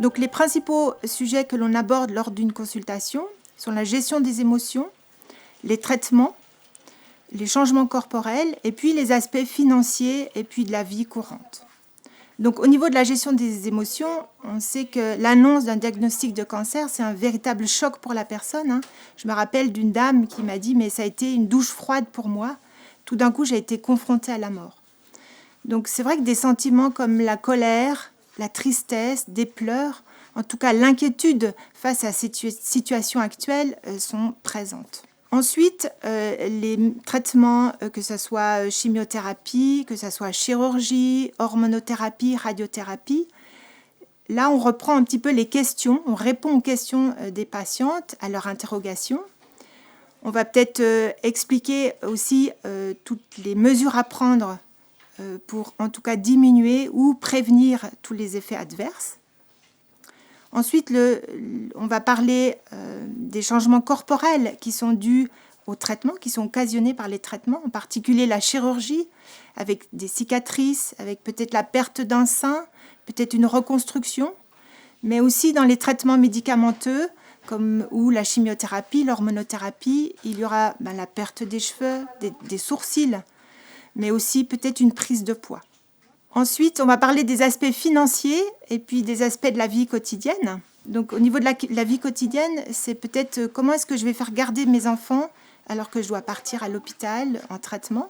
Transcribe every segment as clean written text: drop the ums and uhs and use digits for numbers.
Donc les principaux sujets que l'on aborde lors d'une consultation sont la gestion des émotions, les traitements, les changements corporels et puis les aspects financiers et puis de la vie courante. Donc au niveau de la gestion des émotions, on sait que l'annonce d'un diagnostic de cancer, c'est un véritable choc pour la personne. Je me rappelle d'une dame qui m'a dit « mais ça a été une douche froide pour moi. Tout d'un coup, j'ai été confrontée à la mort ». Donc c'est vrai que des sentiments comme la colère, la tristesse, des pleurs, en tout cas l'inquiétude face à cette situation actuelle sont présentes. Ensuite, les traitements, que ce soit chimiothérapie, que ce soit chirurgie, hormonothérapie, radiothérapie, là on reprend un petit peu les questions, on répond aux questions des patientes, à leurs interrogations. On va peut-être expliquer aussi toutes les mesures à prendre pour en tout cas diminuer ou prévenir tous les effets adverses. Ensuite, on va parler des changements corporels qui sont dus aux traitements, qui sont occasionnés par les traitements, en particulier la chirurgie, avec des cicatrices, avec peut-être la perte d'un sein, peut-être une reconstruction, mais aussi dans les traitements médicamenteux, ou la chimiothérapie, l'hormonothérapie, il y aura la perte des cheveux, des sourcils, mais aussi peut-être une prise de poids. Ensuite, on va parler des aspects financiers et puis des aspects de la vie quotidienne. Donc, au niveau de la vie quotidienne, c'est peut-être comment est-ce que je vais faire garder mes enfants alors que je dois partir à l'hôpital en traitement.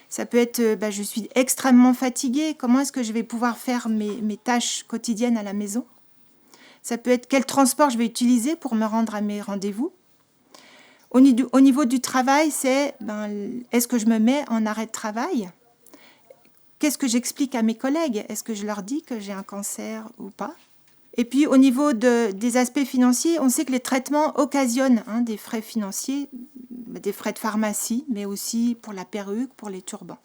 Ça peut être, je suis extrêmement fatiguée, comment est-ce que je vais pouvoir faire mes tâches quotidiennes à la maison. Ça peut être quel transport je vais utiliser pour me rendre à mes rendez-vous. Au niveau du travail, c'est est-ce que je me mets en arrêt de travail ? Qu'est-ce que j'explique à mes collègues ? Est-ce que je leur dis que j'ai un cancer ou pas ? Et puis, au niveau des aspects financiers, on sait que les traitements occasionnent des frais financiers, des frais de pharmacie, mais aussi pour la perruque, pour les turbans.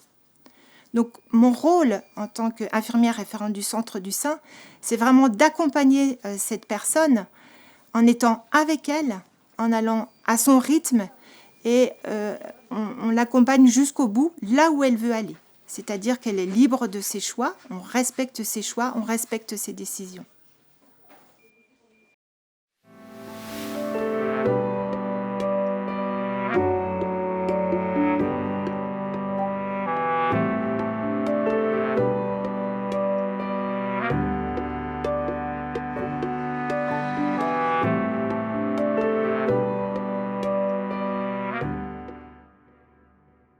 Donc, mon rôle en tant qu'infirmière référente du centre du sein, c'est vraiment d'accompagner cette personne en étant avec elle, en allant à son rythme et on l'accompagne jusqu'au bout, là où elle veut aller. C'est-à-dire qu'elle est libre de ses choix, on respecte ses choix, on respecte ses décisions.